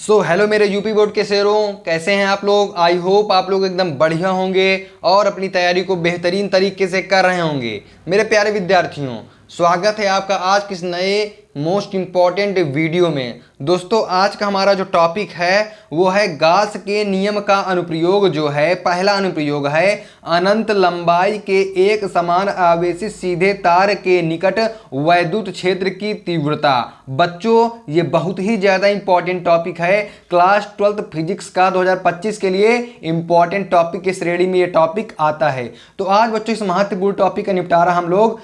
Hello मेरे UP board के शेरों, कैसे हैं आप लोग। आई होप आप लोग एकदम बढ़िया होंगे और अपनी तैयारी को बेहतरीन तरीके से कर रहे होंगे। मेरे प्यारे विद्यार्थियों, स्वागत है आपका आज किस नए मोस्ट इम्पॉर्टेंट वीडियो में। दोस्तों, आज का हमारा जो टॉपिक है वो है गाउस के नियम का अनुप्रयोग। जो है पहला अनुप्रयोग है अनंत लंबाई के एक समान आवेशित सीधे तार के निकट वैद्युत क्षेत्र की तीव्रता। बच्चों, ये बहुत ही ज़्यादा इंपॉर्टेंट टॉपिक है। क्लास 12 फिजिक्स का 2025 के लिए इंपॉर्टेंट टॉपिक की श्रेणी में ये टॉपिक आता है। तो आज बच्चों इस महत्वपूर्ण टॉपिक का निपटारा हम लोग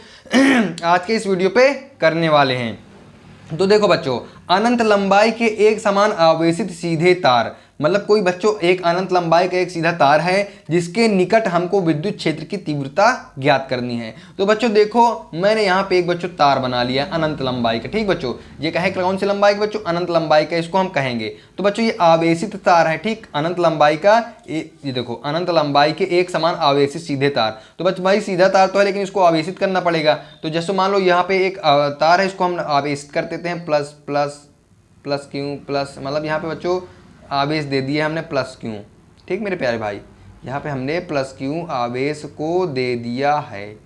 आज के इस वीडियो पे करने वाले हैं। तो देखो बच्चों, अनंत लंबाई के एक समान आवेशित सीधे तार, मतलब कोई बच्चों एक अनंत लंबाई का एक सीधा तार है जिसके निकट हमको विद्युत क्षेत्र की तीव्रता ज्ञात करनी है। तो बच्चों देखो, मैंने यहाँ पे एक बच्चों तार बना लिया अनंत लंबाई का। ठीक बच्चों, ये कहे कौन सी लंबाई का बच्चों? अनंत लंबाई का, इसको हम कहेंगे। तो बच्चों ये आवेशित तार है, ठीक, अनंत लंबाई का। ये देखो अनंत लंबाई के एक समान आवेशित सीधे तार। तो बच्चों भाई सीधा तार तो है लेकिन इसको आवेशित करना पड़ेगा। तो जैसे मान लो यहाँ पे एक तार है, इसको हम आवेशित कर देते हैं plus plus plus Q plus, मतलब यहाँ पे बच्चों आवेश दे दिया हमने प्लस क्यू। ठीक मेरे प्यारे भाई, यहाँ पे हमने प्लस क्यू आवेश को दे दिया है।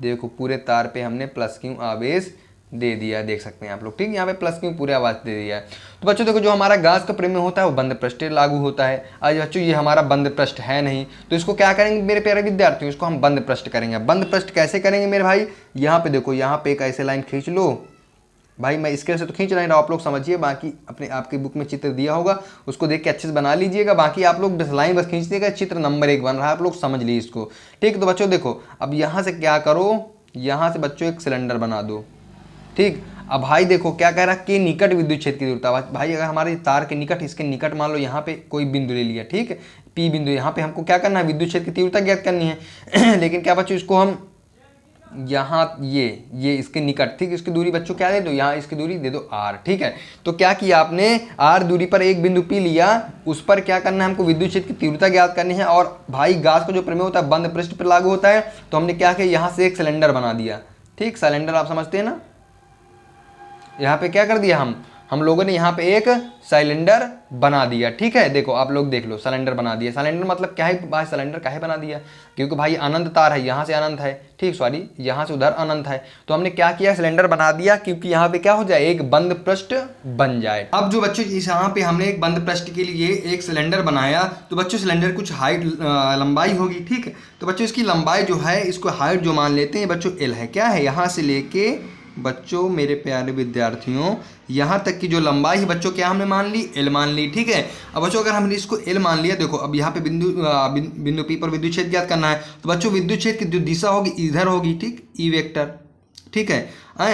देखो पूरे तार पे हमने प्लस क्यू आवेश दे दिया, देख सकते हैं आप लोग। ठीक, यहाँ पे प्लस क्यू पूरे आवेश दे दिया है। तो बच्चों देखो, जो हमारा गाउस का प्रमेय होता है वो बंद पृष्ठ लागू होता है। आज बच्चों ये हमारा बंद पृष्ठ है नहीं, तो इसको क्या करेंगे मेरे प्यारे विद्यार्थियों? इसको हम बंद पृष्ठ करेंगे। बंद पृष्ठ कैसे करेंगे मेरे भाई? यहाँ पे देखो, यहाँ पे एक ऐसे लाइन खींच लो भाई। मैं इसके से तो खींच रहा हूँ, आप लोग समझिए। बाकी अपने आपकी बुक में चित्र दिया होगा, उसको देख के अच्छे से बना लीजिएगा। बाकी आप लोग लाइन बस खींच दीजिएगा, चित्र नंबर 1 बन रहा है, आप लोग समझ लीजिए इसको। ठीक, तो बच्चों देखो, अब यहाँ से क्या करो, यहाँ से बच्चों एक सिलेंडर बना दो। ठीक, अब भाई देखो क्या कह रहा है कि निकट विद्युत क्षेत्र की तीव्रता। भाई अगर हमारे तार के निकट, इसके निकट मान लो यहाँ पे कोई बिंदु ले लिया, ठीक है, पी बिंदु। यहाँ पे हमको क्या करना है? विद्युत क्षेत्र की तीव्रता ज्ञात करनी है। लेकिन क्या बच्चों, इसको हम यहाँ ये इसके निकट, ठीक, इसकी दूरी बच्चों क्या दे दो, यहाँ इसकी दूरी दे दो r। ठीक है, तो क्या किया आपने, r दूरी पर एक बिंदु P लिया, उस पर क्या करना है हमको? विद्युत क्षेत्र की तीव्रता ज्ञात करनी है। और भाई गाउस का जो प्रमेय होता है बंद पृष्ठ पर लागू होता है। तो हमने क्या किया, यहाँ से एक सिलेंडर बना दिया। ठीक, सिलेंडर आप समझते हैं ना, यहाँ पे क्या कर दिया हम लोगों ने यहाँ पे एक सिलेंडर बना दिया। ठीक है, देखो आप लोग देख लो, सिलेंडर बना दिया। सिलेंडर मतलब क्या है भाई? सिलेंडर काहे बना दिया? क्योंकि भाई अनंत तार है, यहाँ से अनंत है, ठीक, सॉरी यहाँ से उधर अनंत है। तो हमने क्या किया, सिलेंडर बना दिया, क्योंकि यहाँ पे क्या हो जाए, एक बंद पृष्ठ बन जाए। अब जो बच्चों इस यहाँ पे हमने एक बंद पृष्ठ के लिए एक सिलेंडर बनाया, तो बच्चों सिलेंडर कुछ हाइट लंबाई होगी। ठीक है, तो बच्चों इसकी लंबाई जो है, इसको हाइट जो मान लेते हैं बच्चों एल है। क्या है? यहाँ से लेके बच्चों मेरे प्यारे विद्यार्थियों, यहाँ तक की जो लंबाई है बच्चों क्या हमने मान ली? एल मान ली। ठीक है, अब बच्चों अगर हमने इसको एल मान लिया, देखो अब यहाँ पे बिंदु पी पर विद्युत क्षेत्र ज्ञात करना है। तो बच्चों विद्युत क्षेत्र की जो दिशा होगी इधर होगी, ठीक, ई वेक्टर। ठीक है,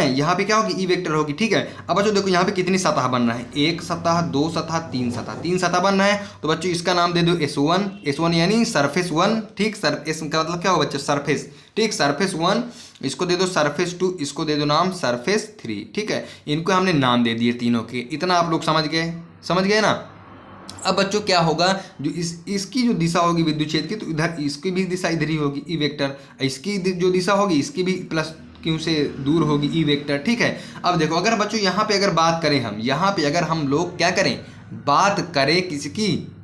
यहाँ पे क्या होगी? ई वेक्टर होगी। ठीक है, अब बच्चों देखो यहाँ पे कितनी सतह बन रहा है? एक सतह, दो सतह, तीन सतह बन रहा है। तो बच्चों इसका नाम दे दो S1 यानी सरफेस 1। ठीक, एस का मतलब क्या होगा बच्चों? सरफेस। ठीक, सरफेस 1, इसको दे दो सरफेस 2, इसको दे दो नाम सरफेस 3। ठीक है, इनको हमने नाम दे दिए तीनों के। इतना आप लोग समझ गए ना? अब बच्चों क्या होगा, जो इसकी जो दिशा होगी विद्युत क्षेत्र की, तो इधर इसकी भी दिशा इधर ही होगी, ई वेक्टर। इसकी जो दिशा होगी इसकी भी प्लस क्यों से दूर होगी, ई वेक्टर। ठीक है, अब देखो अगर बच्चों यहाँ पे अगर बात करें हम, यहाँ पे अगर हम लोग क्या करें, बात करें किसकी?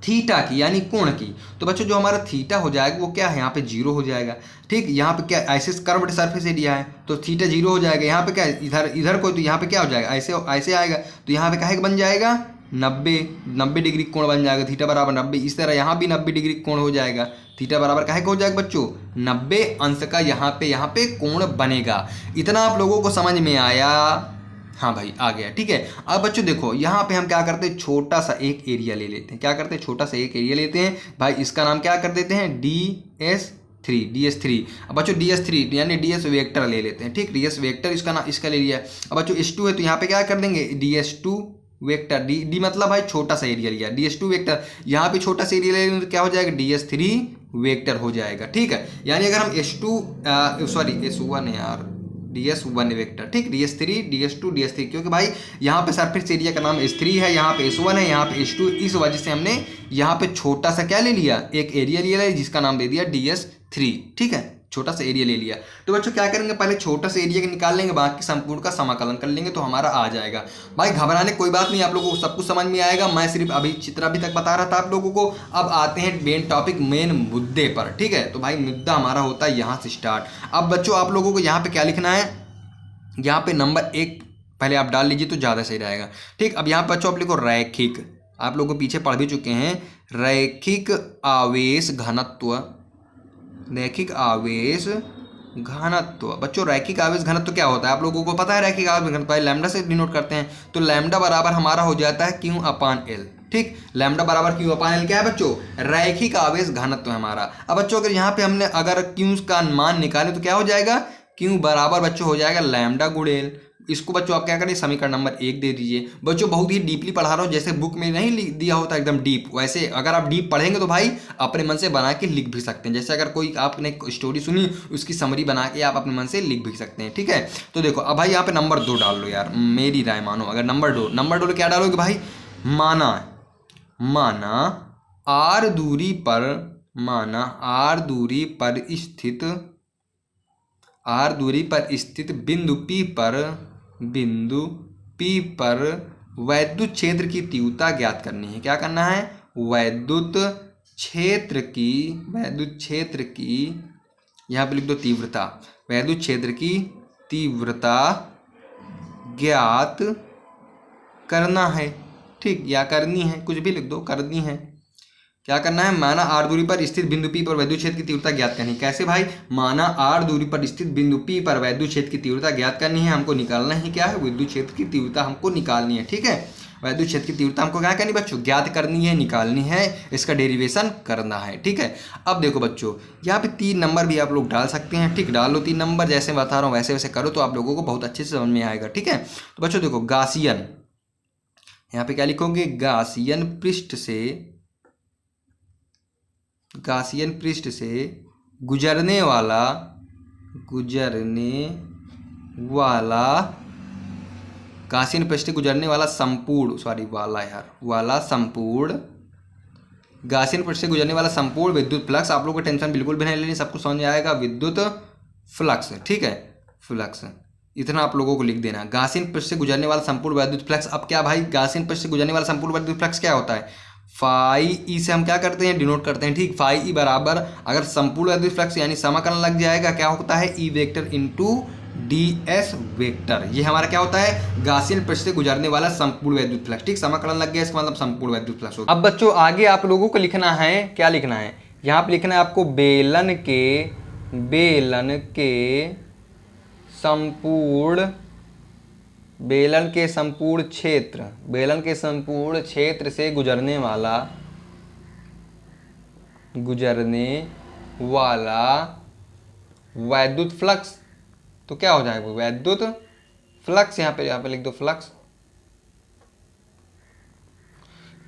थीटा की, यानी कोण की। तो बच्चों जो हमारा थीटा हो जाएगा वो क्या है? यहाँ पे 0 हो जाएगा। ठीक, यहाँ पे क्या ऐसे कर्व्ड सरफेस एरिया है, तो थीटा 0 हो जाएगा। यहाँ पे क्या इधर कोई, तो यहाँ पे क्या हो जाएगा? ऐसे आएगा। तो यहाँ पे काहे बन जाएगा? 90 डिग्री कोण बन जाएगा। थीटा बराबर 90। इस तरह यहाँ भी 90 डिग्री कोण हो जाएगा। थीटा बराबर काहे का हो जाएगा बच्चों? 90 अंश का यहाँ पे कोण बनेगा। इतना आप लोगों को समझ में आया? हाँ भाई आ गया। ठीक है, अब बच्चों देखो यहाँ पे हम क्या करते हैं, छोटा सा एक एरिया ले लेते हैं। क्या करते हैं? छोटा सा एक एरिया लेते हैं भाई, इसका नाम क्या कर देते हैं? DS3। अब बच्चों DS3 यानी DS वेक्टर ले लेते हैं। ठीक, DS वेक्टर इसका नाम, इसका ले लिया। अब बच्चों S2 है, तो यहाँ पे क्या कर देंगे? DS2 vector. डी मतलब भाई छोटा सा एरिया लिया, DS2 वेक्टर। यहाँ पे छोटा सा एरिया लेंगे तो क्या हो जाएगा? DS3 वेक्टर हो जाएगा। ठीक है, यानी अगर हम S1 है यार, DS1 वेक्टर। ठीक, DS3, DS2, DS3, क्योंकि भाई यहाँ पे सरफेस एरिया का नाम S3 है, यहाँ पे S1 है, यहाँ पे S2। इस वजह से हमने यहाँ पे छोटा सा क्या ले लिया? एक एरिया ले लिया जिसका नाम दे दिया DS3। ठीक है, छोटा सा एरिया ले लिया। तो बच्चों क्या करेंगे, पहले छोटा सा एरिया निकाल लेंगे, बाकी संपूर्ण का समाकलन कर लेंगे तो हमारा आ जाएगा। भाई घबराने कोई बात नहीं, आप लोगों को सब कुछ समझ में आएगा। मैं सिर्फ अभी चित्र अभी तक बता रहा था आप लोगों को। अब आते हैं मेन टॉपिक, मेन मुद्दे पर, ठीक है। तो भाई मुद्दा हमारा होता है यहाँ से स्टार्ट। अब बच्चों आप लोगों को यहाँ पे क्या लिखना है, यहाँ पे नंबर 1 पहले आप डाल लीजिए तो ज़्यादा सही रहेगा, ठीक। अब यहाँ पर बच्चों आप लिखो रैखिक, आप लोग पीछे पढ़ भी चुके हैं, रैखिक आवेश घनत्व, रैखिक आवेश घनत्व। बच्चों रैखिक आवेश घनत्व क्या होता है आप लोगों को पता है? रैखिक आवेश घनत्व लैम्डा से डिनोट करते हैं, तो लैम्डा बराबर हमारा हो जाता है Q अपान L, ठीक। लैम्डा बराबर Q अपान L क्या है बच्चों? रैखिक आवेश घनत्व है हमारा। अब बच्चों अगर यहाँ पे हमने अगर Q का मान निकाले तो क्या हो जाएगा? Q बराबर बच्चों हो जाएगा लैम्डा गुणे L। इसको बच्चों आप क्या करें, समीकरण नंबर 1 दे दीजिए। बच्चों बहुत ही डीपली पढ़ा रहा हूँ, जैसे बुक में नहीं लिख दिया होता एकदम डीप, वैसे अगर आप डीप पढ़ेंगे तो भाई अपने मन से बना के लिख भी सकते हैं। जैसे अगर कोई आपने स्टोरी सुनी उसकी समरी बना के आप अपने मन से लिख भी सकते हैं, ठीक है। तो देखो अब भाई यहाँ पे नंबर 2 डाल लो यार, मेरी राय मानो। अगर नंबर 2 क्या डालोगे भाई? माना आर दूरी पर स्थित बिंदु P पर वैद्युत क्षेत्र की तीव्रता ज्ञात करनी है। क्या करना है? वैद्युत क्षेत्र की यहाँ पे लिख दो तीव्रता, वैद्युत क्षेत्र की तीव्रता ज्ञात करना है, ठीक, या करनी है, कुछ भी लिख दो, करनी है। क्या करना है? माना आर दूरी पर स्थित बिंदु P पर वैद्युत क्षेत्र की तीव्रता ज्ञात करनी है। कैसे भाई? माना आर दूरी पर स्थित बिंदु P पर वैद्युत क्षेत्र की तीव्रता ज्ञात करनी है। हमको निकालना है क्या है? विद्युत क्षेत्र की तीव्रता हमको निकालनी है, ठीक है। वैद्युत क्षेत्र की तीव्रता हमको क्या करनी बच्चों? ज्ञात करनी है, निकालनी है, इसका डेरिवेशन करना है, ठीक है। अब देखो बच्चों यहाँ पे 3 नंबर भी आप लोग डाल सकते हैं, ठीक। डाल लो 3 नंबर, जैसे बता रहा हूँ वैसे वैसे करो तो आप लोगों को बहुत अच्छे से समझ में आएगा, ठीक है। तो बच्चों देखो गासियन, यहाँ पे क्या लिखोगे? गासियन पृष्ठ से गुजरने वाला गासियन पृष्ठ से गुजरने वाला गासियन पृष्ठ से गुजरने वाला संपूर्ण विद्युत फ्लक्स। आप लोग को टेंशन बिल्कुल भी नहीं लेनी, सब कुछ समझ में आएगा। विद्युत फ्लक्स, ठीक है, फ्लक्स इतना आप लोगों को लिख देना। गासियन पृष्ठ से गुजरने वाला संपूर्ण वैद्युत फ्लक्स। अब क्या भाई, गासियन पृष्ठ से गुजरने वाला संपूर्ण वैद्युत फ्लक्स क्या होता है? फाई ई से हम क्या करते हैं? डिनोट करते हैं, ठीक। फाई ई बराबर अगर संपूर्ण वैद्युत फ्लक्स यानी समाकलन लग जाएगा, क्या होता है? E vector into ds vector. ये हमारा क्या होता है? गासियन पृष्ठ से गुजरने वाला संपूर्ण वैद्युत फ्लक्स, ठीक। समाकलन लग गया, इसका मतलब संपूर्ण वैद्युत फ्लक्स होगा। अब बच्चों आगे आप लोगों को लिखना है, क्या लिखना है? यहाँ पे लिखना है आपको बेलन के संपूर्ण क्षेत्र से गुजरने वाला वैद्युत फ्लक्स। तो क्या हो जाएगा? वैद्युत फ्लक्स। यहाँ पे लिख दो फ्लक्स।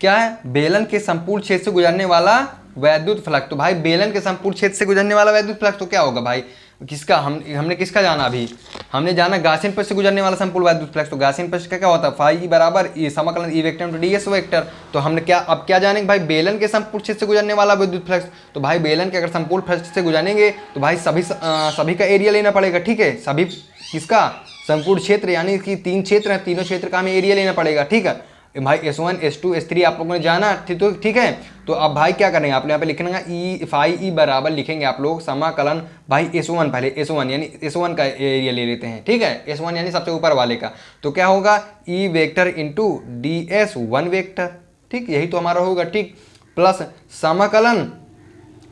क्या है? बेलन के संपूर्ण क्षेत्र से गुजरने वाला वैद्युत फ्लक्स। तो भाई बेलन के संपूर्ण क्षेत्र से गुजरने वाला वैद्युत फ्लक्स तो क्या होगा भाई? किसका हमने किसका जाना? अभी हमने जाना गासियन पृष्ठ से गुजरने वाला संपूर्ण वैद्युत फ्लक्स। तो गासियन पृष्ठ का क्या होता है? फाई ई बराबर ई समाकलन E vector into ds vector. तो हमने क्या अब क्या जानेंगे भाई? बेलन के संपूर्ण क्षेत्र से गुजरने वाला विद्युत फ्लक्स। तो भाई बेलन के अगर संपूर्ण क्षेत्र से गुजरेंगे तो भाई सभी का एरिया लेना पड़ेगा, ठीक है। सभी किसका? संपूर्ण क्षेत्र, यानी कि 3 क्षेत्र हैं, तीनों क्षेत्र का हमें एरिया लेना पड़ेगा, ठीक है भाई। S1 S2 S3 आप लोगों ने जाना, ठीक है। तो अब भाई क्या करेंगे? आपने यहाँ पे लिखना फाई ई बराबर लिखेंगे आप लोग समाकलन भाई S1, पहले S1 यानी S1 का एरिया ले लेते हैं, ठीक है। S1 यानी सबसे ऊपर वाले का। तो क्या होगा? E vector into ds1 vector, ठीक, यही तो हमारा होगा, ठीक। प्लस समाकलन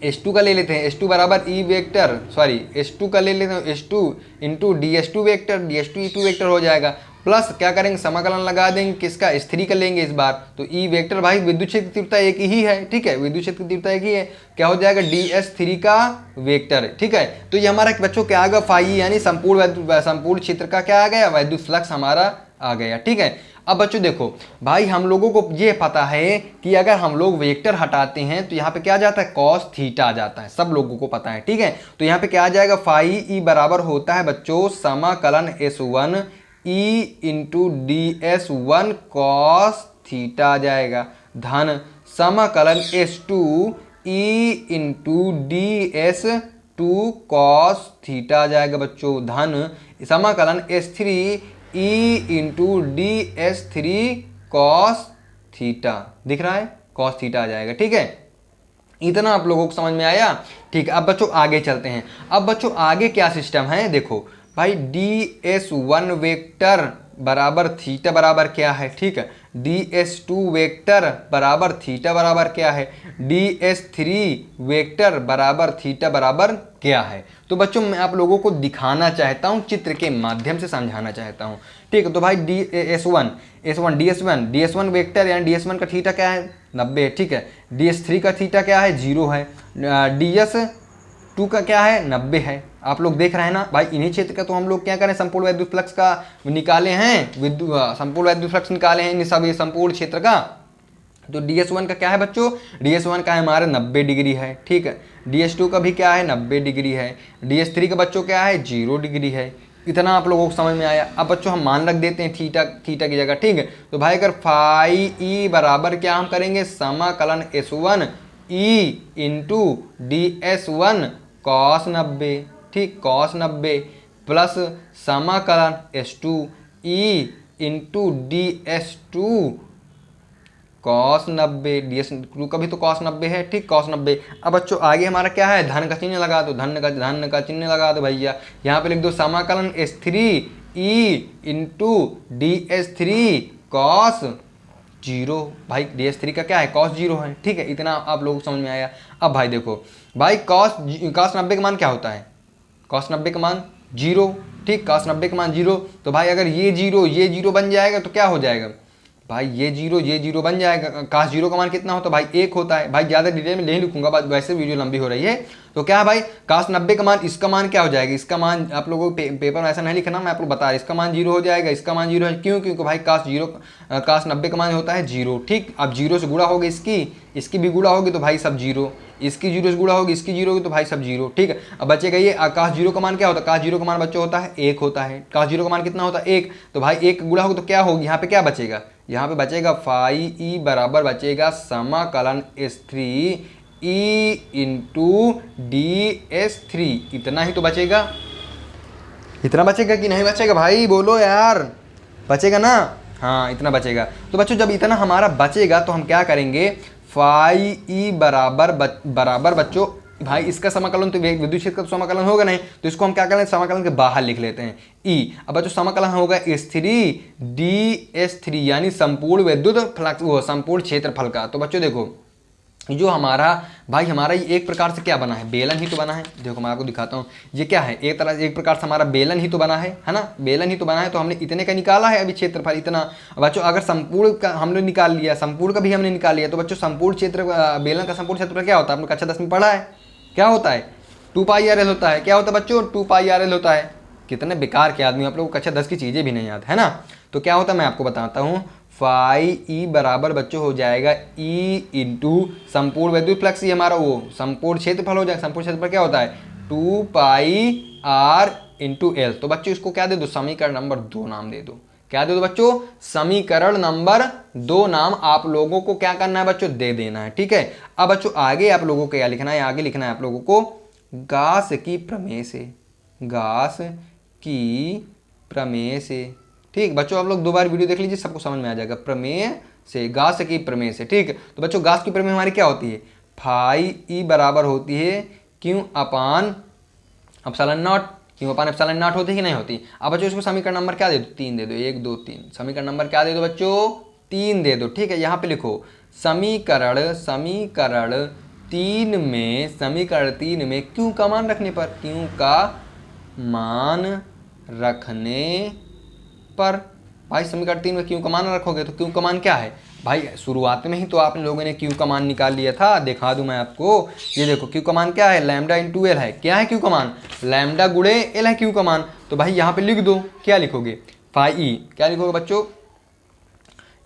S2 का ले लेते हैं, S2 बराबर ई वेक्टर S2 का ले लेते हैं, S2 into ds2 vector, ds2 E2 vector हो जाएगा। प्लस क्या करेंगे? समाकलन लगा देंगे, किसका? S3 का लेंगे इस बार। तो ई वेक्टर भाई विद्युत क्षेत्र की तीव्रता एक ही है, ठीक है, विद्युत क्षेत्र की तीव्रता एक ही है। क्या हो जाएगा? ds3 का वेक्टर, ठीक है। तो ये हमारा बच्चों क्या आ गया? फाई यानी संपूर्ण क्षेत्र का क्या आ गया? वैद्युत फ्लक्स हमारा आ गया, ठीक है। अब बच्चों देखो भाई, हम लोगों को ये पता है कि अगर हम लोग वेक्टर हटाते हैं तो यहाँ पे क्या जाता है? कॉस थीटा आ जाता है, सब लोगों को पता है, ठीक है। तो यहाँ पे क्या आ जाएगा? फाई ई बराबर होता है बच्चों समाकलन S1 E into ds1 cos theta आ जाएगा, धन समाकलन S2 E into ds 2 cos theta आ जाएगा बच्चों, धन समाकलन S3 E into DS3 cos theta, दिख रहा है, कॉस थीटा आ जाएगा। ठीक है, इतना आप लोगों को समझ में आया। ठीक, अब बच्चों आगे चलते हैं। अब बच्चों आगे क्या सिस्टम है, देखो भाई DS1 वेक्टर बराबर थीटा बराबर क्या है। ठीक है, DS2 वेक्टर बराबर थीटा बराबर क्या है, DS3 वेक्टर बराबर थीटा बराबर क्या है। तो बच्चों मैं आप लोगों को दिखाना चाहता हूं, चित्र के माध्यम से समझाना चाहता हूं। ठीक है, तो भाई DS1 वेक्टर यानी DS1 का थीटा क्या है 90 है। ठीक है, DS3 का थीटा क्या है 0 है, DS2 का क्या है 90 है। आप लोग देख रहे हैं ना भाई, इन्हीं क्षेत्र का तो हम लोग क्या करें, संपूर्ण वैद्युत फ्लक्स का निकाले हैं, संपूर्ण वैद्युत फ्लक्स निकाले हैं इन सब ये संपूर्ण क्षेत्र का। तो DS1 का क्या है बच्चों, DS1 का है हमारा 90 डिग्री है। ठीक है, DS2 का भी क्या है 90 डिग्री है, DS3 का बच्चों क्या है 0 डिग्री है। इतना आप लोगों को समझ में आया। अब बच्चों हम मान रख देते हैं थीटा की जगह। ठीक है, तो भाई अगर फाई ई बराबर क्या हम करेंगे, समाकलन S1 E into DS1 cos 90। ठीक, कॉस 90 प्लस समाकलन S2 E into DS2 cos 90, DS2 का भी तो कॉस 90 है। ठीक, कॉस 90। अब बच्चों आगे हमारा क्या है, धन का चिन्ह लगा दो, धन का चिन्ह लगा दो भैया। यहाँ पे लिख दो समाकलन S3 E into DS3 cos 0। भाई DS3 का क्या है कॉस 0 है। ठीक है, इतना आप लोगों को समझ में आया। अब भाई देखो भाई कॉस 90 का मान क्या होता है, कॉस 90 का मान 0। ठीक, कॉस 90 का मान 0। तो भाई अगर ये 0 बन जाएगा तो क्या हो जाएगा भाई, ये 0 बन जाएगा। कॉस 0 का मान कितना होता है भाई 1 होता है। भाई ज़्यादा डिटेल में नहीं लिखूंगा, वैसे वीडियो लंबी हो रही है। तो क्या है भाई कॉस 90 का मान, इसका मान क्या हो जाएगा, इसका मान आप लोगों को पेपर में ऐसा नहीं लिखना, मैं आपको बता रहा, इसका मान 0 हो जाएगा, इसका मान 0 है। क्यों, क्योंकि भाई कॉस 90 का मान होता है 0। ठीक, अब 0 से गुणा होगी इसकी भी गुणा होगी तो भाई सब 0, इसकी 0 से गुणा होगी, इसकी 0 होगी तो भाई सब 0। ठीक है, अब बचेगा ये कॉस 0 का मान क्या होता है, कॉस 0 का मान बच्चों होता है 1 होता है। कॉस 0 का मान कितना होता है 1, तो भाई 1 गुणा होगी तो क्या होगी, यहाँ पे क्या बचेगा, यहाँ पे बचेगा फाई ई बराबर बचेगा समाकलन S3 E इंटू DS3। इतना ही तो बचेगा, इतना बचेगा कि नहीं बचेगा भाई, बोलो यार, बचेगा ना। हाँ, इतना बचेगा। तो बच्चों जब इतना हमारा बचेगा तो हम क्या करेंगे, फाई ई बराबर बच्चों भाई इसका समाकलन तो विद्युत क्षेत्र का समाकलन होगा नहीं, तो इसको हम क्या करें, समाकलन के बाहर लिख लेते हैं ई। अब बच्चों समाकलन होगा S3 DS3 यानी संपूर्ण विद्युत फ्लक्स, वो संपूर्ण क्षेत्रफल का। तो बच्चों देखो जो हमारा भाई हमारा ये एक प्रकार से क्या बना है, बेलन ही तो बना है। देखो मैं आपको दिखाता हूँ, ये क्या है, एक प्रकार से हमारा बेलन ही तो बना है ना, बेलन ही तो बना है। तो हमने इतने का निकाला है अभी क्षेत्रफल इतना। बच्चों अगर संपूर्ण का हमने निकाल लिया, संपूर्ण का भी हमने निकाल लिया, तो बच्चों संपूर्ण क्षेत्र बेलन का संपूर्ण क्षेत्रफल क्या होता है, आपने कक्षा 10 में पढ़ा है, क्या होता है 2πRL होता है। क्या होता है बच्चों 2πRL होता है। कितने बेकार के आदमी आप लोगों को कक्षा 10 की चीज़ें भी नहीं याद है ना। तो क्या होता है मैं आपको बताता हूँ, फाई ई बराबर बच्चों हो जाएगा ई इंटू संपूर्ण वैद्युत फ्लक्स, ही हमारा वो संपूर्ण क्षेत्रफल हो जाएगा। संपूर्ण क्षेत्रफल क्या होता है 2πR इंटू L। तो बच्चों इसको क्या दे दो, समीकरण नंबर 2 नाम दे दो। क्या दे दो बच्चों, समीकरण नंबर 2 नाम आप लोगों को क्या करना है बच्चों, दे देना है। ठीक है, अब बच्चों आगे आप लोगों को क्या लिखना है, आगे लिखना है आप लोगों को गास की प्रमेय से, गास की प्रमेय से। ठीक बच्चों आप लोग 2 बार वीडियो देख लीजिए, सबको समझ में आ जाएगा, प्रमेय से, गास की प्रमेय से। ठीक, तो बच्चों गास की प्रमेय हमारी क्या होती है, फाई ई बराबर होती है क्यू अपान एप्सिलॉन नॉट। क्यों अपान एप्सिलॉन नॉट होती है कि नहीं होती। अब बच्चों इसको समीकरण नंबर क्या दे दो, 3 दे दो, 1 2 3। समीकरण नंबर क्या दे दो बच्चों, 3 दे दो। ठीक है, यहाँ पे लिखो समीकरण 3 में क्यू का मान रखने पर, क्यू का मान रखने पर, भाई समीकरण 3 में क्यू का मान रखोगे तो क्यू का मान क्या है भाई, शुरुआत में ही तो आप लोगों ने क्यू का मान निकाल लिया था, दिखा दूं मैं आपको। ये देखो क्यू का मान क्या है, लैम्डा इंटू एल है। क्या है क्यू का मान, लैम्डा गुणे एल है क्यू का मान। तो भाई यहाँ पे लिख दो, क्या लिखोगे फाई ई, क्या लिखोगे बच्चों,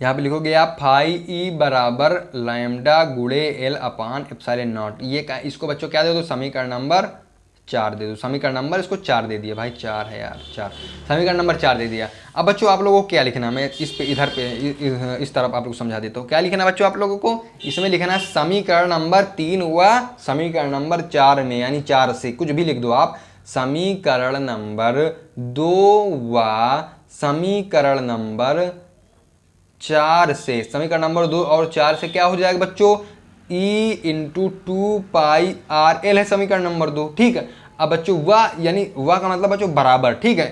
यहाँ पे लिखोगे आप फाई ई बराबर लैम्डा गुणे एल अपान एप्सिलॉन नॉट। ये इसको बच्चों क्या दे दो, समीकरण नंबर 4 दे दो। समीकरण नंबर इसको 4 दे दिया भाई, 4 है यार, 4। समीकरण नंबर 4 दे दिया। अब बच्चों आप लोगों को क्या लिखना है, मैं इस पे इधर पे इस तरफ आप लोग को समझा देता हूँ। क्या लिखना है बच्चों आप लोगों को, इसमें लिखना है समीकरण नंबर 3 हुआ समीकरण नंबर 4 में, यानी 4 से कुछ भी लिख दो आप। समीकरण नंबर 2 व समीकरण नंबर 4 से, समीकरण नंबर 2 और 4 से क्या हो जाएगा बच्चों, E इंटू 2πr_l है समीकरण नंबर 2। ठीक है। अब बच्चों वाह, यानी वाह का मतलब बच्चों बराबर। ठीक है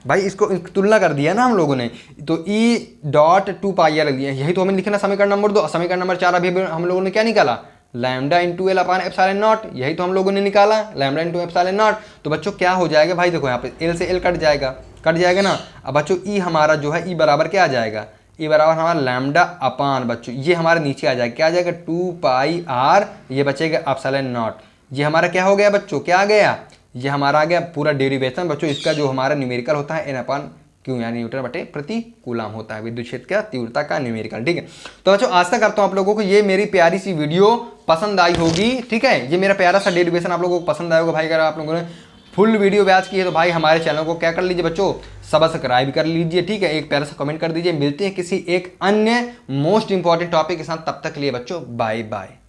भाई, इसको तुलना कर दिया ना हम लोगों ने, तो E डॉट 2πr लिया, यही तो हमें लिखना समीकरण नंबर 2। समीकरण नंबर 4 अभी हम लोगों ने क्या निकाला, lambda into L upon epsilon not, यही तो हम लोगों ने निकाला, लैम्डा इंटू एप्सिलॉन नॉट। तो बच्चों क्या हो जाएगा भाई, देखो यहाँ पे एल से एल कट जाएगा ना। अब बच्चों ई हमारा जो है, ई बराबर क्या आ जाएगा, ई बराबर हमारा लैम्डा अपान बच्चों ये हमारे नीचे आ जाएगा, क्या आ जाएगा 2πr, ये बचेगा एप्सिलॉन नॉट। ये हमारा क्या हो गया बच्चों, क्या आ गया, ये हमारा आ गया पूरा डेरिवेशन बच्चों। इसका जो हमारा न्यूमेरिकल होता है N/Q, यानी न्यूटन बटे प्रति कूलम होता है विद्युत क्षेत्र का तीव्रता का न्यूमेरिकल। ठीक है, तो बच्चों आशा करता हूँ आप लोगों को ये मेरी प्यारी सी वीडियो पसंद आई होगी। ठीक है, ये मेरा प्यारा सा डेरिवेशन आप लोगों को पसंद आया होगा भाई। अगर आप लोगों ने फुल वीडियो बैच की है तो भाई हमारे चैनल को क्या कर लीजिए बच्चों, सब्सक्राइब कर लीजिए। ठीक है, एक प्यारा सा कमेंट कर दीजिए। मिलते हैं किसी एक अन्य मोस्ट इंपॉर्टेंट टॉपिक के साथ, तब तक के लिए बच्चों बाय बाय।